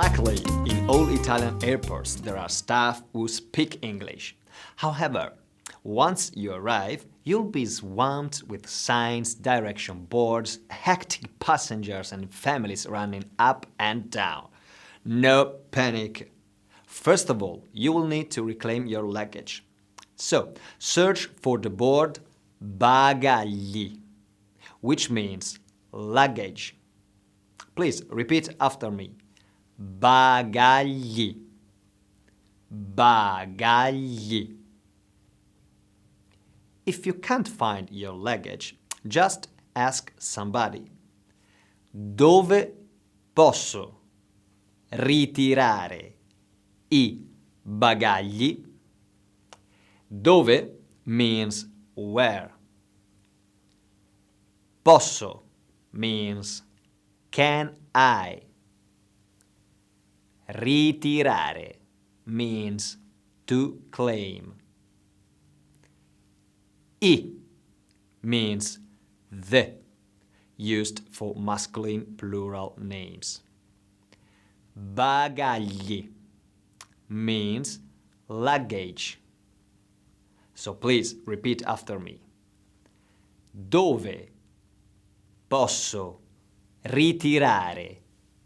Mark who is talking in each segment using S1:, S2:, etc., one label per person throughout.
S1: Luckily, in all Italian airports there are staff who speak English. However, once you arrive, you'll be swamped with signs, direction boards, hectic passengers and families running up and down. No panic! First of all, you will need to reclaim your luggage. So, search for the word bagagli, which means luggage. Please repeat after me. Bagagli. Bagagli. If you can't find your luggage, just ask somebody. Dove posso ritirare I bagagli? Dove means where. Posso means can I. Ritirare means to claim. I means the, used for masculine plural names. Bagagli means luggage. So please repeat after me. Dove posso ritirare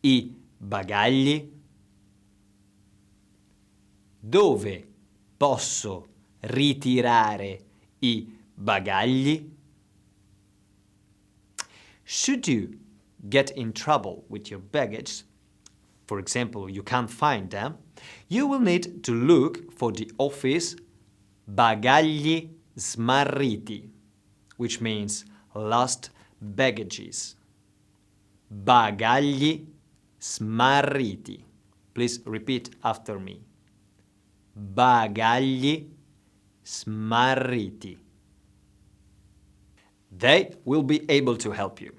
S1: I bagagli? Dove posso ritirare I bagagli? Should you get in trouble with your baggage, for example, you can't find them, you will need to look for the office bagagli smarriti, which means lost baggages. Bagagli smarriti. Please repeat after me. Bagagli smarriti. They will be able to help you.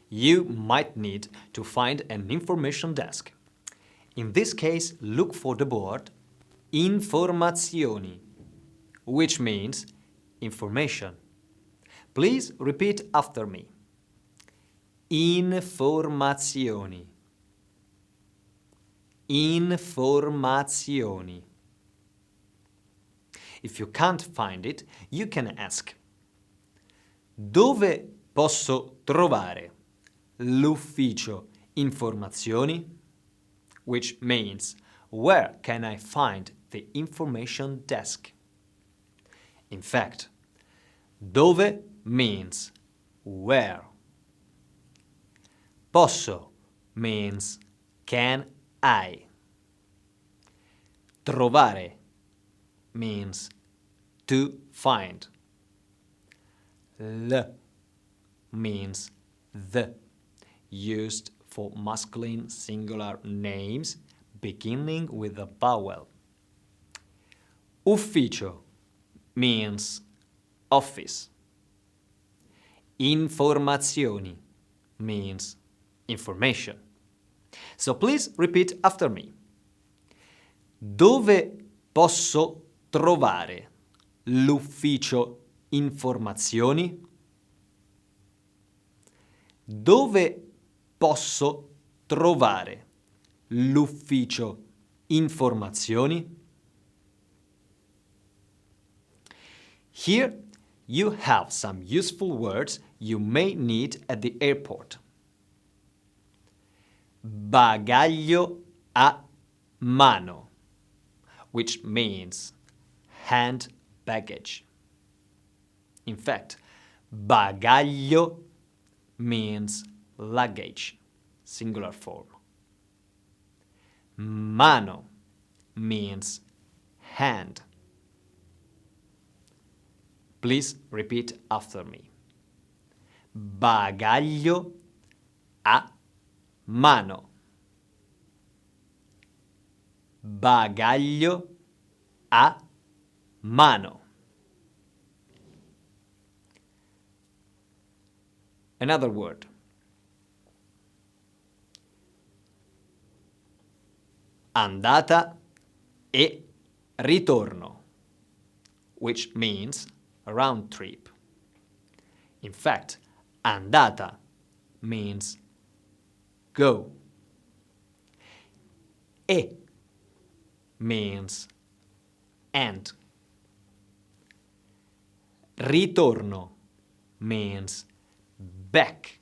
S1: You might need to find an information desk. In this case, look for the word informazioni, which means information. Please repeat after me. Informazioni. Informazioni. If you can't find it, you can ask. Dove posso trovare l'ufficio informazioni? Which means, where can I find the information desk? In fact, dove means where. Posso means can I. Trovare means to find. L means the, used for masculine singular names beginning with a vowel. Ufficio means office. Informazioni means information. So please repeat after me. Dove posso trovare l'ufficio informazioni? Dove posso trovare l'ufficio informazioni? Here you have some useful words you may need at the airport. Bagaglio a mano, which means hand baggage. In fact, bagaglio means luggage, singular form. Mano means hand. Please repeat after me. Bagaglio a mano. Bagaglio a mano. Another word. Andata e ritorno, which means a round trip. In fact, andata means go. E means and. Ritorno means back.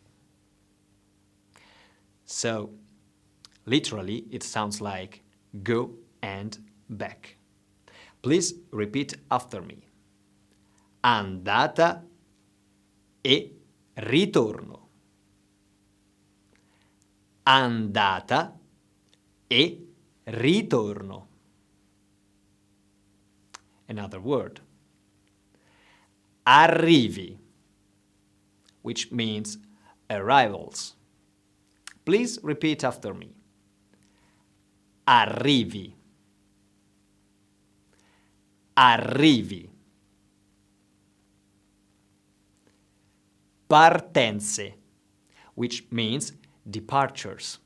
S1: So, literally, it sounds like go and back. Please repeat after me. Andata e ritorno. Andata e ritorno. Another word. Arrivi, which means arrivals. Please repeat after me. Arrivi. Arrivi. Partenze, which means departures.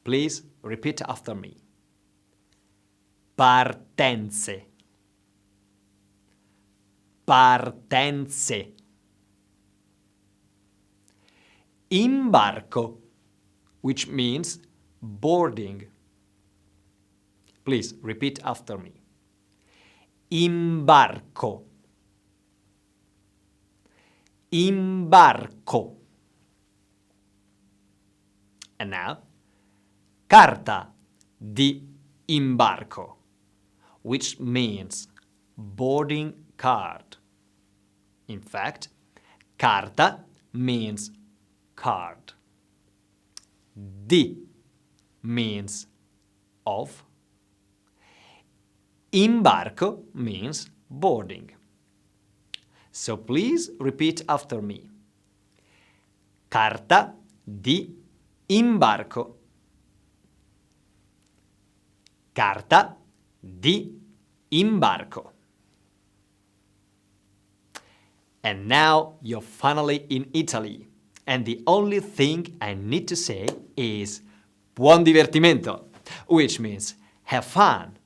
S1: Please repeat after me. Partenze. Partenze. Imbarco, which means boarding. Please repeat after me. Imbarco. Imbarco. And now, carta di imbarco, which means boarding card. In fact, carta means card. Di means of. Imbarco means boarding. So please repeat after me. Carta di imbarco. Carta di imbarco. And now you're finally in Italy. And the only thing I need to say is buon divertimento, which means have fun.